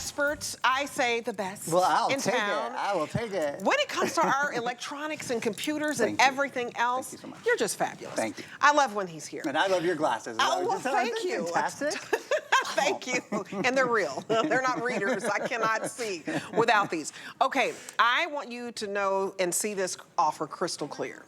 experts, I say the best Well, I'll in take town. it. I will take it. When it comes to our electronics and computers and Thank you. everything else, Thank you so much. you're just fabulous. Thank you. I love when he's here. And I love your glasses. Oh, well, thank you. Fantastic. Thank you. And they're real. They're not readers. I cannot see without these. Okay, I want you to know and see this offer crystal clear.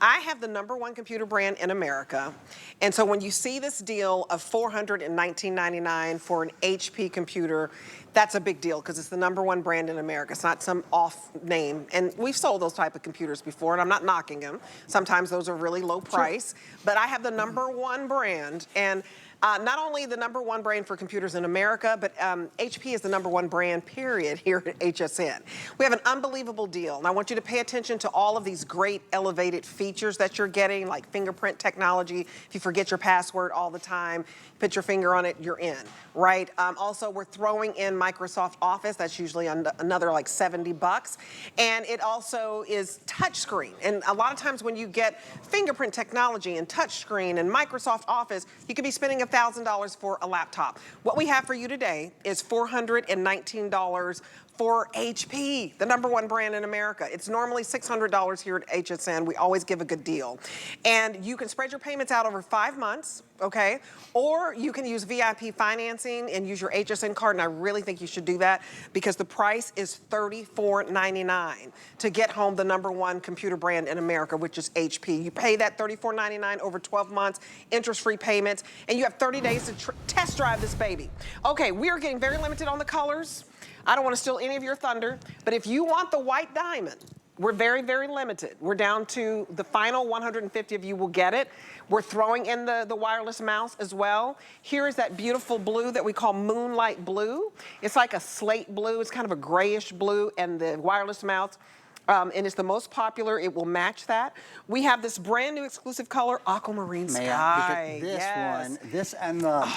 I have the #1 computer brand in America, and so when you see this deal of $419.99 for an HP computer, that's a big deal because it's the #1 brand in America. It's not some off name, and we've sold those type of computers before, and I'm not knocking them. Sometimes those are really low price, but I have the #1 brand, and not only the #1 brand for computers in America, but HP is the #1 brand, period, here at HSN. We have an unbelievable deal, and I want you to pay attention to all of these great elevated features that you're getting, like fingerprint technology. If you forget your password all the time, put your finger on it, you're in, right? Also, we're throwing in Microsoft Office. That's usually another like $70. And it also is touchscreen. And a lot of times when you get fingerprint technology and touchscreen and Microsoft Office, you could be spending $1,000 for a laptop. What we have for you today is $419 for HP, the #1 brand in America. It's normally $600 here at HSN. We always give a good deal. And you can spread your payments out over 5 months, okay? Or you can use VIP financing and use your HSN card, and I really think you should do that because the price is $34.99 to get home the #1 computer brand in America, which is HP. You pay that $34.99 over 12 months, interest-free payments, and you have 30 days to test drive this baby. Okay, we are getting very limited on the colors. I don't want to steal any of your thunder, but if you want the white diamond, we're very, very limited. We're down to the final 150 of you will get it. We're throwing in the wireless mouse as well. Here is that beautiful blue that we call moonlight blue. It's like a slate blue. It's kind of a grayish blue, and the wireless mouse, and it's the most popular. It will match that. We have this brand new exclusive color, aquamarine sky. Because this yes. one, this and the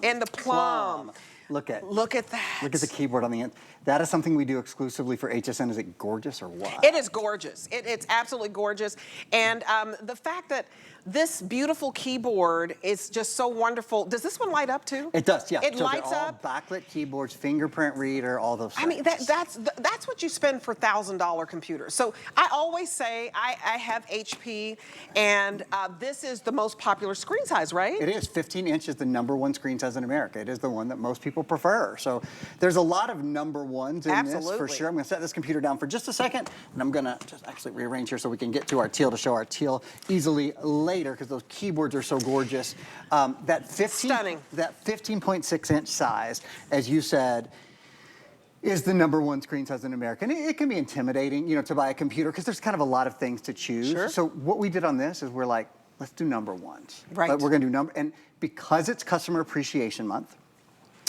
and the plum. Look at that. Look at the keyboard on the end. That is something we do exclusively for HSN. Is it gorgeous or what? It is gorgeous. It's absolutely gorgeous. And the fact that this beautiful keyboard is just so wonderful. Does this one light up too? It does, yeah. It so lights they're all up. Backlit keyboards, fingerprint reader, all those things. I mean, that's what you spend for $1,000 computers. So I always say I have HP, and this is the most popular screen size, right? It is. 15-inch is the #1 screen size in America. It is the one that most people prefer. So there's a lot of #1s in this for sure. I'm going to set this computer down for just a second, and I'm going to just actually rearrange here so we can get to our teal to show our teal easily later because those keyboards are so gorgeous. Stunning. That 15.6-inch size, as you said, is the #1 screen size in America. And it can be intimidating, you know, to buy a computer because there's kind of a lot of things to choose. Sure. So what we did on this is we're like, let's do #1s. Right. We're going to do and because it's Customer Appreciation Month,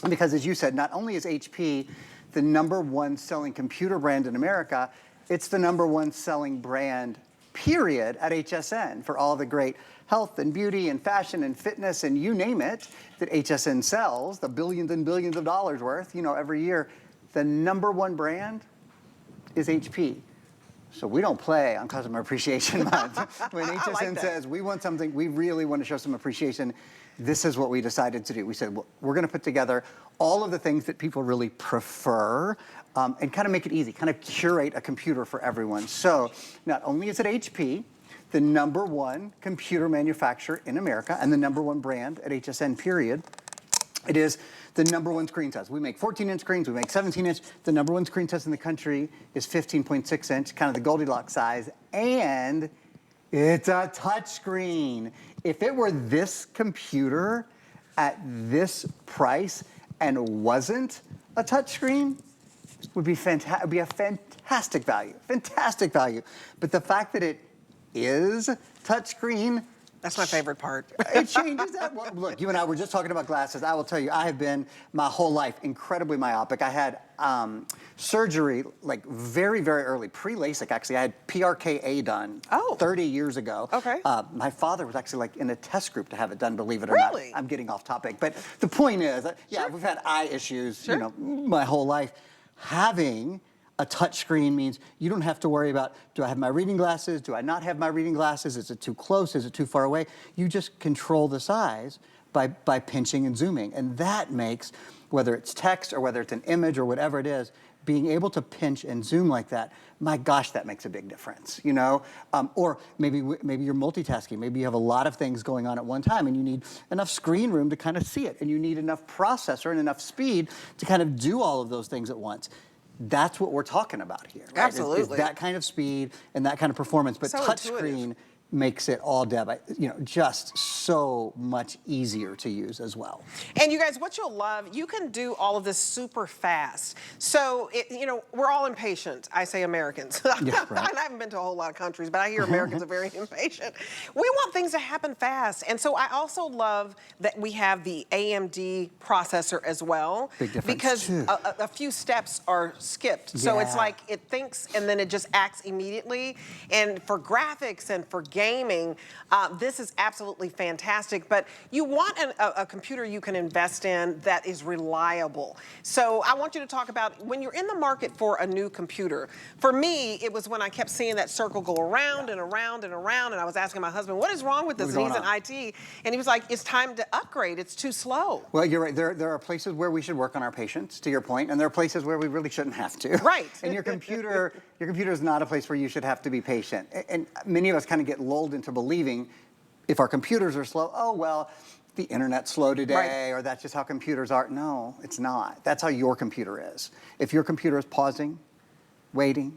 and because as you said, not only is HP the #1 selling computer brand in America, it's the #1 selling brand, period, at HSN for all the great health and beauty and fashion and fitness and you name it that HSN sells, the billions and billions of dollars worth, you know, every year. The #1 brand is HP. So we don't play on Customer Appreciation Month. When HSN says we want something, we really want to show some appreciation, this is what we decided to do. We said, well, we're going to put together all of the things that people really prefer and kind of make it easy, kind of curate a computer for everyone. So not only is it HP, the #1 computer manufacturer in America and the #1 brand at HSN, period, it is the #1 screen size. We make 14-inch screens, we make 17-inch. The #1 screen size in the country is 15.6-inch, kind of the Goldilocks size, and it's a touchscreen. If it were this computer at this price and wasn't a touchscreen, would be fantastic. Would be a fantastic value. But the fact that it is touchscreen, That's my favorite part. it changes that. Well, look, you and I were just talking about glasses. I will tell you, I have been my whole life incredibly myopic. I had surgery like very, very early, pre-LASIK actually. I had PRKA done 30 years ago. Okay. My father was actually like in a test group to have it done, believe it or not. Really? I'm getting off topic. But the point is, yeah, we've had eye issues, you know, my whole life. Having a touch screen means you don't have to worry about, do I have my reading glasses? Do I not have my reading glasses? Is it too close? Is it too far away? You just control the size by pinching and zooming. And that makes whether it's text or whether it's an image or whatever it is, being able to pinch and zoom like that, my gosh, that makes a big difference, you know? Or maybe you're multitasking. Maybe you have a lot of things going on at one time and you need enough screen room to kind of see it, and you need enough processor and enough speed to kind of do all of those things at once. That's what we're talking about here, right? Absolutely. Is that kind of speed and that kind of performance, but So touchscreen makes it all, Deb, you know, just so much easier to use as well. And you guys, what you'll love, you can do all of this super fast. So, you know, we're all impatient. I say Americans. Yeah, right. I haven't been to a whole lot of countries, but I hear Americans are very impatient. We want things to happen fast. And so I also love that we have the AMD processor as well. Big difference, because too. a few steps are skipped. So it's Yeah. like it thinks and then it just acts immediately. And for graphics and for gaming, this is absolutely fantastic. But you want a computer you can invest in that is reliable. So I want you to talk about when you're in the market for a new computer. For me, it was when I kept seeing that circle go around and around and around, and I was asking my husband, what is wrong with this? And he's in IT, and he was like, it's time to upgrade. It's too slow. Well, you're right. There are places where we should work on our patience, to your point, and there are places where we really shouldn't have to. Right. And your computer is not a place where you should have to be patient. And many of us kind of get lulled into believing if our computers are slow, oh, well, the internet's slow today, or that's just how computers are. No, it's not. That's how your computer is. If your computer is pausing, waiting,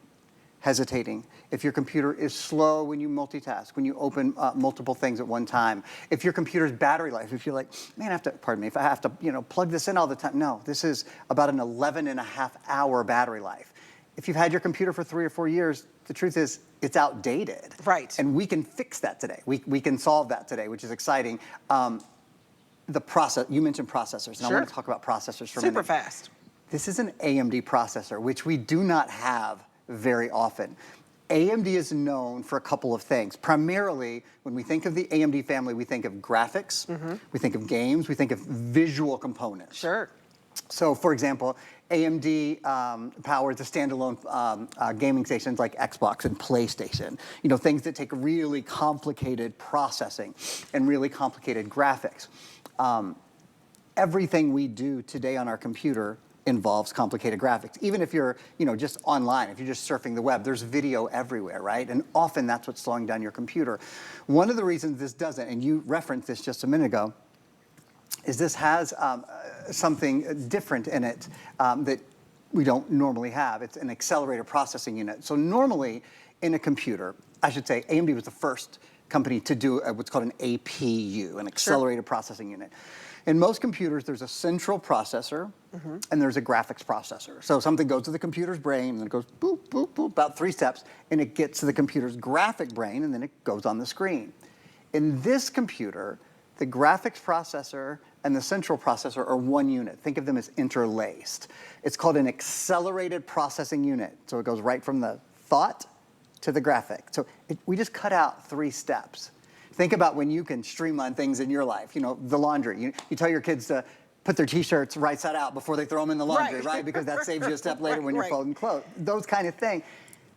hesitating, if your computer is slow when you multitask, when you open multiple things at one time, if your computer's battery life, if you're like, man, if I have to, you know, plug this in all the time. No, this is about an 11.5-hour battery life. If you've had your computer for 3 or 4 years, the truth is it's outdated. Right. And we can fix that today. We can solve that today, which is exciting. The process, you mentioned processors, and I want to talk about processors for a minute. Super fast. This is an AMD processor, which we do not have very often. AMD is known for a couple of things. Primarily, when we think of the AMD family, we think of graphics, we think of games, we think of visual components. Sure. So, for example, AMD powers the standalone gaming stations like Xbox and PlayStation. You know, things that take really complicated processing and really complicated graphics. Everything we do today on our computer involves complicated graphics. Even if you're, you know, just online, if you're just surfing the web, there's video everywhere, right? And often that's what's slowing down your computer. One of the reasons this doesn't, and you referenced this just a minute ago, is this has something different in it that we don't normally have. It's an accelerator processing unit. So normally in a computer, I should say AMD was the first company to do what's called an APU, an accelerated processing unit. In most computers, there's a central processor and there's a graphics processor. So something goes to the computer's brain and then it goes boop, boop, boop, about 3 steps, and it gets to the computer's graphic brain and then it goes on the screen. In this computer, the graphics processor and the central processor are one unit. Think of them as interlaced. It's called an accelerated processing unit. So it goes right from the thought to the graphic. So we just cut out 3 steps. Think about when you can streamline things in your life. You know, the laundry. You tell your kids to put their T-shirts right side out before they throw them in the laundry, right? Because that saves you a step later when you're folding clothes. Those kind of things.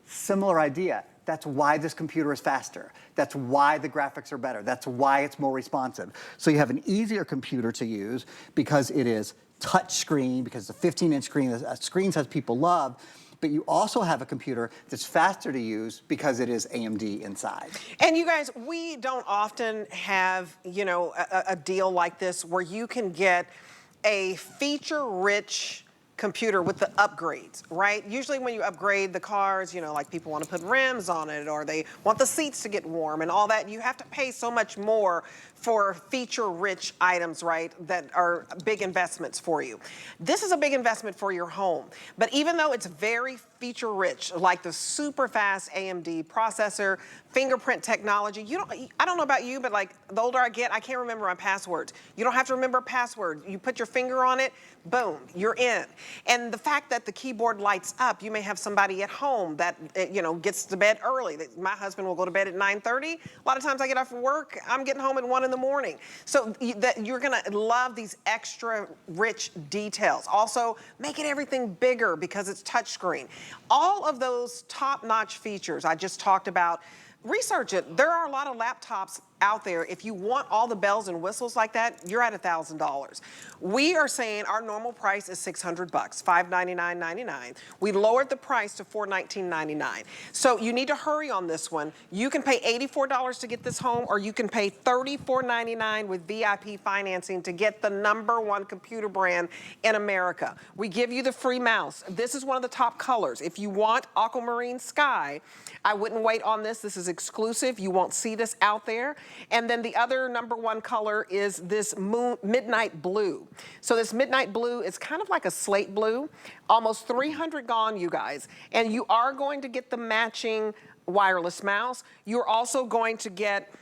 Similar idea. That's why this computer is faster. That's why the graphics are better. That's why it's more responsive. So you have an easier computer to use because it is touch screen, because it's a 15-inch screen, screens as people love, but you also have a computer that's faster to use because it is AMD inside. And you guys, we don't often have, you know, a deal like this where you can get a feature-rich computer with the upgrades, right? Usually when you upgrade the cars, you know, like people want to put rims on it or they want the seats to get warm and all that, you have to pay so much more for feature-rich items, right, that are big investments for you. This is a big investment for your home, but even though it's very feature-rich, like the super fast AMD processor, fingerprint technology, I don't know about you, but like the older I get, I can't remember my passwords. You don't have to remember a password. You put your finger on it, boom, you're in. And the fact that the keyboard lights up, you may have somebody at home that, you know, gets to bed early. My husband will go to bed at 9:30. A lot of times I get off of work, I'm getting home at 1 in the morning. So you're gonna love these extra rich details. Also, making everything bigger because it's touchscreen. All of those top-notch features I just talked about, research it. There are a lot of laptops out there, if you want all the bells and whistles like that, you're at $1,000. We are saying our normal price is $600, $599.99. We lowered the price to $419.99. So you need to hurry on this one. You can pay $84 to get this home, or you can pay $34.99 with VIP financing to get the #1 computer brand in America. We give you the free mouse. This is one of the top colors. If you want aquamarine sky, I wouldn't wait on this. This is exclusive. You won't see this out there. And then the other #1 color is this midnight blue. So this midnight blue is kind of like a slate blue. Almost 300 gone, you guys. And you are going to get the matching wireless mouse. You're also going to get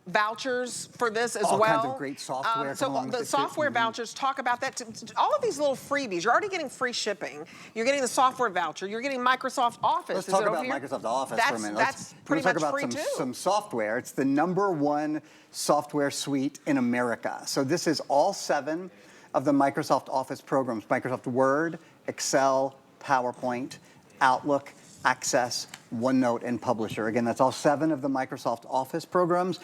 vouchers for this as well. All kinds of great software. So the software vouchers, talk about that. All of these little freebies. You're already getting free shipping. You're getting the software voucher. You're getting Microsoft Office. Let's talk about Microsoft Office for a minute. That's pretty much free too. Let's talk about some software. It's the #1 software suite in America. So this is all 7 of the Microsoft Office programs: Microsoft Word, Excel, PowerPoint, Outlook, Access, OneNote, and Publisher. Again, that's all 7 of the Microsoft Office programs.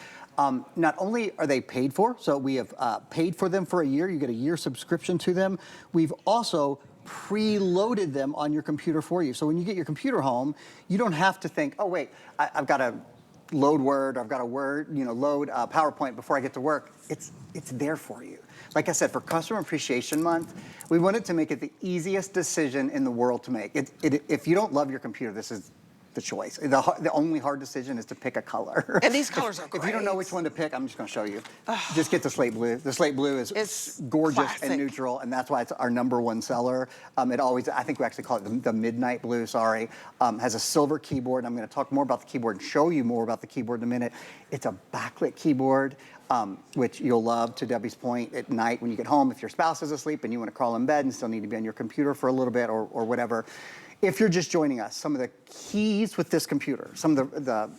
Not only are they paid for, so we have paid for them for a year. You get a year subscription to them. We've also preloaded them on your computer for you. So when you get your computer home, you don't have to think, oh wait, I've got to load Word, I've got to load PowerPoint before I get to work. It's there for you. Like I said, for Customer Appreciation Month, we wanted to make it the easiest decision in the world to make. If you don't love your computer, this is the choice. The only hard decision is to pick a color. And these colors are great. If you don't know which one to pick, I'm just going to show you. Just get the slate blue. The slate blue is gorgeous classic and neutral, and that's why it's our #1 seller. I think we actually call it the midnight blue, sorry. Has a silver keyboard. I'm going to talk more about the keyboard and show you more about the keyboard in a minute. It's a backlit keyboard, which you'll love, to Debbie's point, at night when you get home, if your spouse is asleep and you want to crawl in bed and still need to be on your computer for a little bit or whatever. If you're just joining us, some of the keys with this computer, some of the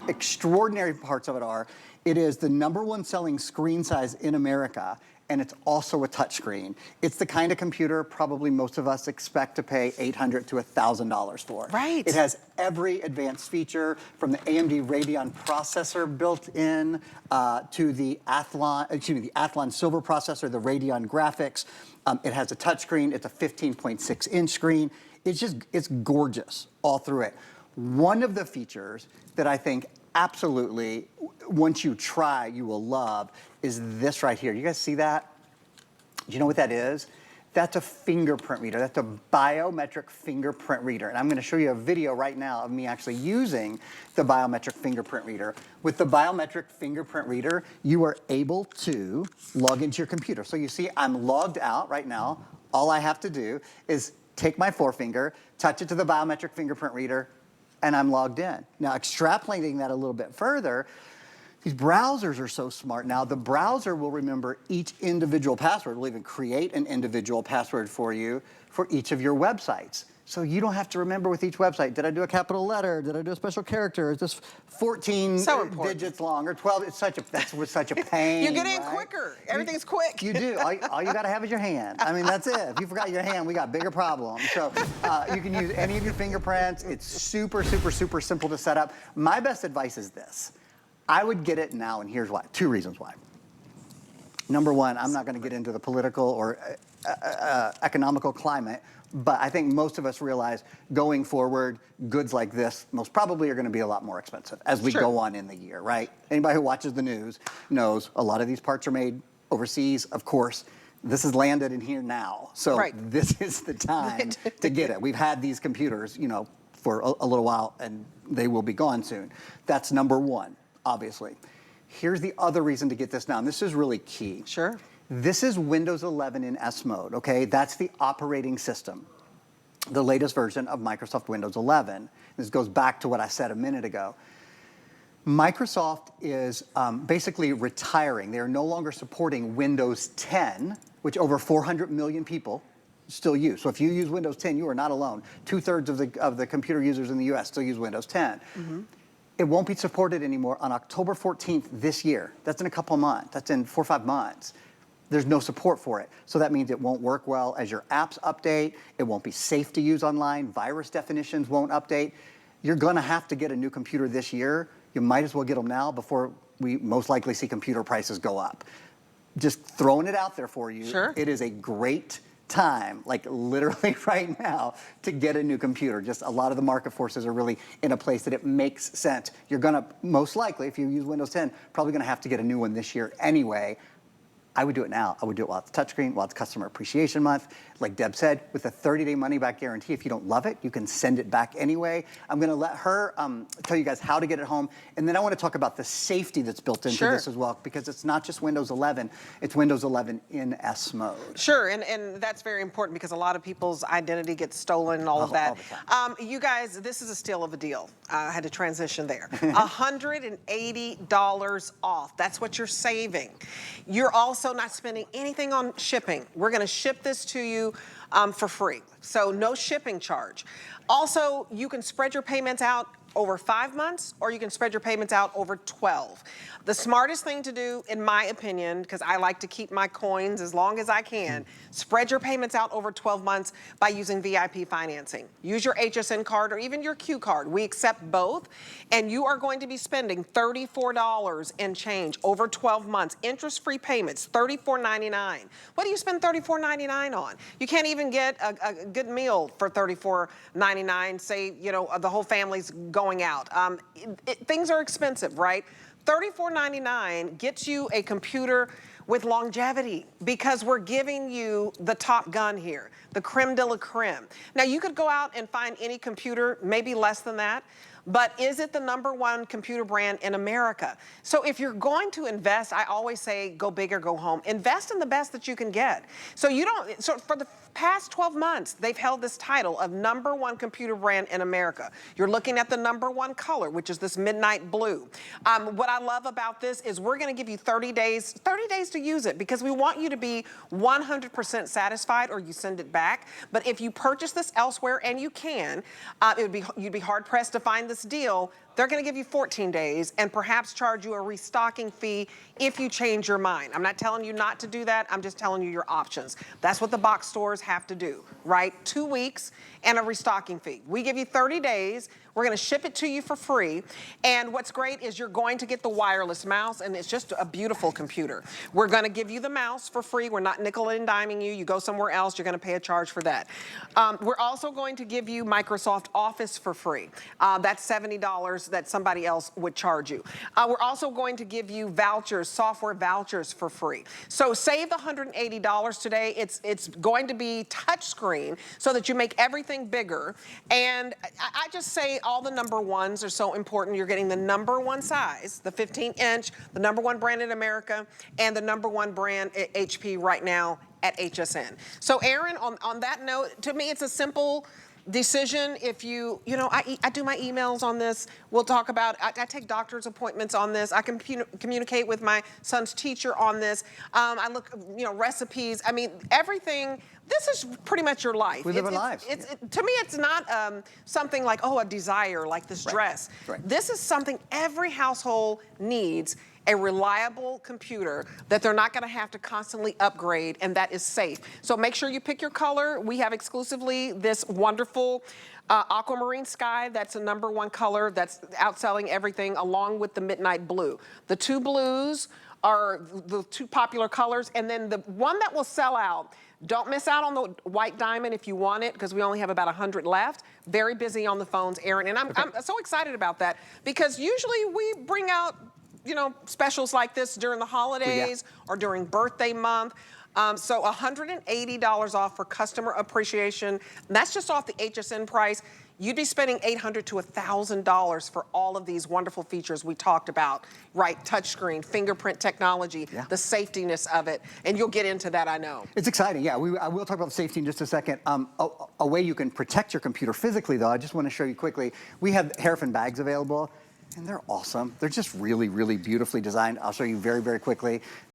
extraordinary parts of it are, it is the #1 selling screen size in America, and it's also a touchscreen. It's the kind of computer probably most of us expect to pay $800 to $1,000 for. Right. It has every advanced feature, from the AMD Radeon processor built in to the Athlon Silver processor, the Radeon graphics. It has a touchscreen. It's a 15.6-inch screen. It's gorgeous all through it. One of the features that I think absolutely, once you try, you will love is this right here. You guys see that? Do you know what that is? That's a fingerprint reader. That's a biometric fingerprint reader. And I'm going to show you a video right now of me actually using the biometric fingerprint reader. With the biometric fingerprint reader, you are able to log into your computer. So you see I'm logged out right now. All I have to do is take my forefinger, touch it to the biometric fingerprint reader, and I'm logged in. Now, extrapolating that a little bit further, these browsers are so smart now. The browser will remember each individual password. It will even create an individual password for you for each of your websites. So you don't have to remember with each website, did I do a capital letter? Did I do a special character? Is this 14 digits long or 12? That's such a pain. You get in quicker. Everything's quick. You do. All you got to have is your hand. I mean, that's it. If you forgot your hand, we got bigger problems. So you can use any of your fingerprints. It's super, super, super simple to set up. My best advice is this. I would get it now, and here's why. 2 reasons why. #1, I'm not going to get into the political or economical climate, but I think most of us realize going forward, goods like this most probably are going to be a lot more expensive as we go on in the year, right? Anybody who watches the news knows a lot of these parts are made overseas. Of course, this has landed in here now. So this is the time to get it. We've had these computers, for a little while, and they will be gone soon. That's #1, obviously. Here's the other reason to get this now, and this is really key. Sure. This is Windows 11 in S mode, okay? That's the operating system, the latest version of Microsoft Windows 11. This goes back to what I said a minute ago. Microsoft is basically retiring. They are no longer supporting Windows 10, which over 400 million people still use. So if you use Windows 10, you are not alone. 2/3 of the computer users in the US still use Windows 10. It won't be supported anymore on October 14th this year. That's in a couple of months. That's in 4 or 5 months. There's no support for it. So that means it won't work well as your apps update. It won't be safe to use online. Virus definitions won't update. You're going to have to get a new computer this year. You might as well get them now before we most likely see computer prices go up. Just throwing it out there for you. Sure. It is a great time, like literally right now, to get a new computer. Just a lot of the market forces are really in a place that it makes sense. You're gonna, most likely, if you use Windows 10, probably gonna have to get a new one this year anyway. I would do it now. I would do it while it's touchscreen, while it's Customer Appreciation Month. Like Deb said, with a 30-day money-back guarantee, if you don't love it, you can send it back anyway. I'm gonna let her tell you guys how to get it home, and then I wanna talk about the safety that's built into this as well, because it's not just Windows 11, it's Windows 11 in S mode. Sure, and that's very important because a lot of people's identity gets stolen and all of that. All the time. You guys, this is a steal of a deal. I had to transition there. $180 off, that's what you're saving. You're also not spending anything on shipping. We're gonna ship this to you for free, so no shipping charge. Also, you can spread your payments out over 5 months, or you can spread your payments out over 12. The smartest thing to do, in my opinion, because I like to keep my coins as long as I can, spread your payments out over 12 months by using VIP financing. Use your HSN card or even your Q card. We accept both, and you are going to be spending $34 and change over 12 months. Interest-free payments, $34.99. What do you spend $34.99 on? You can't even get a good meal for $34.99, say, you know, the whole family's going out. Things are expensive, right? $34.99 gets you a computer with longevity because we're giving you the top gun here, the creme de la creme. Now, you could go out and find any computer, maybe less than that, but is it the #1 computer brand in America? So if you're going to invest, I always say go big or go home. Invest in the best that you can get. So for the past 12 months, they've held this title of #1 computer brand in America. You're looking at the #1 color, which is this midnight blue. What I love about this is we're gonna give you 30 days to use it because we want you to be 100% satisfied or you send it back. But if you purchase this elsewhere, and you can, you'd be hard pressed to find this deal. They're gonna give you 14 days and perhaps charge you a restocking fee if you change your mind. I'm not telling you not to do that, I'm just telling you your options. That's what the box stores have to do, right? 2 weeks and a restocking fee. We give you 30 days, we're gonna ship it to you for free, and what's great is you're going to get the wireless mouse, and it's just a beautiful computer. We're gonna give you the mouse for free, we're not nickel and diming you. You go somewhere else, you're gonna pay a charge for that. We're also going to give you Microsoft Office for free. That's $70 that somebody else would charge you. We're also going to give you vouchers, software vouchers for free. So save the $180 today. It's going to be touchscreen so that you make everything bigger. And I just say all the #1s are so important. You're getting the #1 size, the 15-inch, the #1 brand in America, and the #1 brand at HP right now at HSN. So Aaron, on that note, to me it's a simple decision. If you know, I do my emails on this. We'll talk about, I take doctor's appointments on this. I can communicate with my son's teacher on this. I look, you know, recipes. I mean, everything. This is pretty much your life. We live our lives. To me, it's not something like, oh, a desire, like this dress. Right. This is something every household needs, a reliable computer that they're not gonna have to constantly upgrade, and that is safe. So make sure you pick your color. We have exclusively this wonderful aquamarine sky. That's a #1 color that's outselling everything, along with the midnight blue. The two blues are the two popular colors, and then the one that will sell out, don't miss out on the white diamond if you want it, because we only have about 100 left. Very busy on the phones, Aaron, and I'm so excited about that, because usually we bring out, you know, specials like this during the holidays or during birthday month. So $180 off for customer appreciation. And that's just off the HSN price. You'd be spending $800 to $1,000 for all of these wonderful features we talked about, right? Touchscreen, fingerprint technology, the safetiness of it, and you'll get into that, I know. It's exciting, yeah. I will talk about the safety in just a second. A way you can protect your computer physically, though, I just want to show you quickly. We have hairpin bags available, and they're awesome. They're just really, really beautifully designed. I'll show you very, very quickly.